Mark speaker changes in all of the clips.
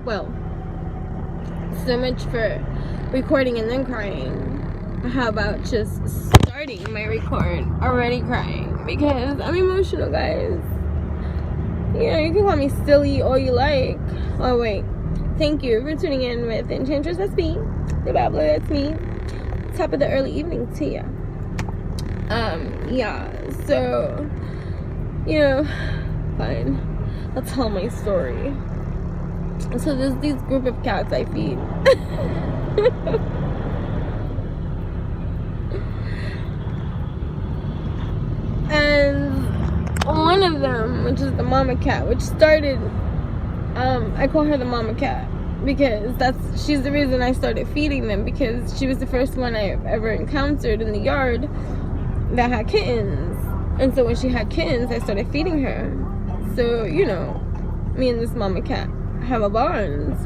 Speaker 1: well, so much for recording and then crying. How about just starting my record already crying? Because I'm emotional, guys. You know, you can call me silly all you like. Oh, wait. Thank you for tuning in with Enchantress SB. The Babbler, that's me. Top of the early evening to ya. Yeah. So, you know, fine. I'll tell my story. So there's these group of cats I feed. And one of them, which is the mama cat, which started, I call her the mama cat because she's the reason I started feeding them, because she was the first one I ever encountered in the yard that had kittens. And so when she had kittens, I started feeding her. So, you know, me and this mama cat have a bond.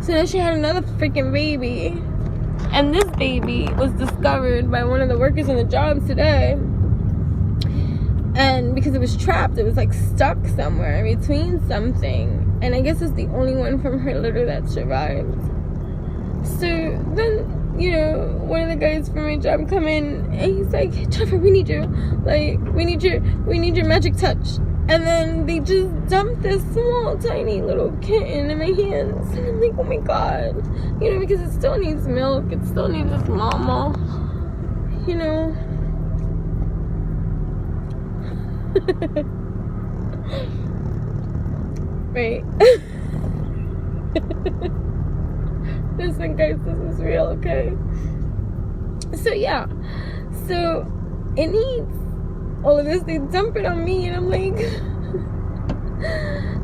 Speaker 1: So then she had another freaking baby, and this baby was discovered by one of the workers on the job today. And because it was trapped, it was like stuck somewhere between something, and I guess it's the only one from her litter that survived. So then, you know, one of the guys from my job come in and he's like, Jennifer, we need you, like, we need your magic touch. And then they just dumped this small, tiny little kitten in my hands. And I'm like, oh my god. You know, because it still needs milk. It still needs its mama. You know. Right. Listen, guys, this is real, okay? So, yeah. So, it needs all of this. They dump it on me, and I'm like,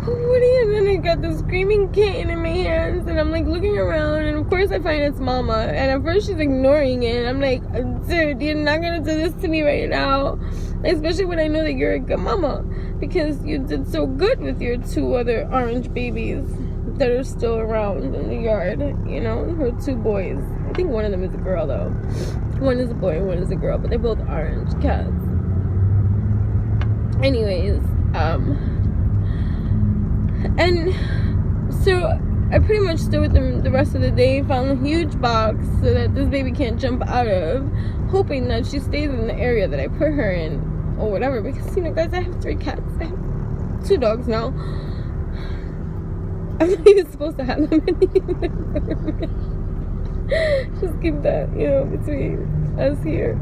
Speaker 1: what do you? And then I got this screaming kitten in my hands, and I'm like looking around, and of course I find it's mama, and at first she's ignoring it, and I'm like, dude, you're not gonna do this to me right now, especially when I know that you're a good mama, because you did so good with your 2 other orange babies that are still around in the yard, you know, her 2 boys. I think one of them is a girl, though. One is a boy, one is a girl, but they're both orange cats. Anyways, and so I pretty much stood with them the rest of the day, found a huge box so that this baby can't jump out of, hoping that she stays in the area that I put her in, or whatever, because, you know, guys, I have 3 cats. I have 2 dogs now. I'm not even supposed to have them anymore. Just keep that, you know, between us here.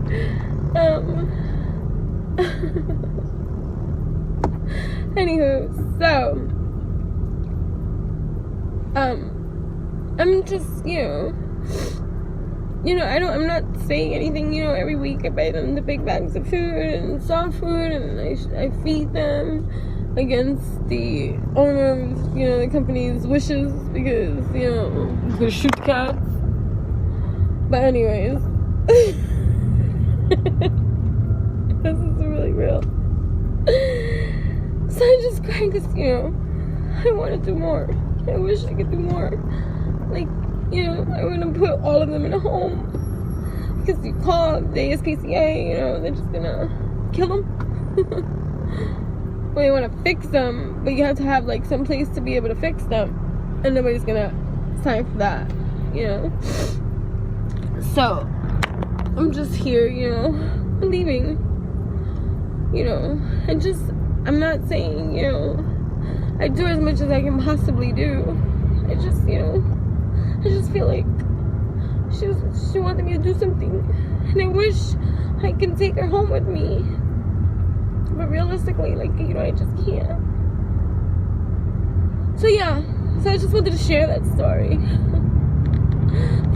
Speaker 1: Anywho, so I'm just, you know, I'm not saying anything, you know, every week I buy them the big bags of food and soft food, and I feed them against the owner of, you know, the company's wishes, because, you know, he's gonna shoot cats. But anyways, this is really real. So I just cried because, you know, I want to do more. I wish I could do more. Like, you know, I want to put all of them in a home, because you call the ASPCA, you know, they're just gonna kill them. Or you want to fix them, but you have to have, like, some place to be able to fix them, and nobody's gonna sign for that, you know. So I'm just here, you know, leaving, you know, and just, I'm not saying, you know, I do as much as I can possibly do. I just, you know, I just feel like she wanted me to do something, and I wish I can take her home with me, but realistically, like, you know, I just can't. So yeah, so I just wanted to share that story.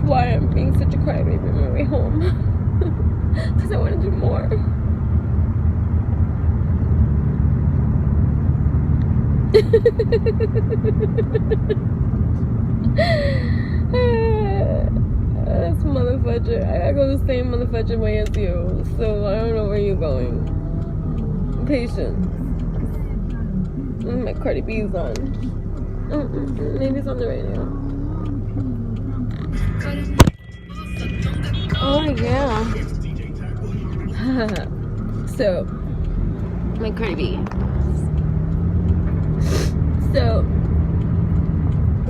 Speaker 1: Why I'm being such a crybaby on my way home. Because I want to do more. This motherfucker. I go the same motherfucking way as you, so I don't know where you're going. Patience. My Cardi B's on. Maybe it's on the radio. Oh yeah. So, my Cardi B. So,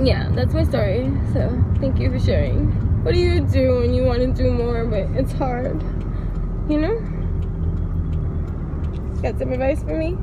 Speaker 1: yeah, that's my story. So thank you for sharing. What do you do when you want to do more, but it's hard? You know? Got some advice for me?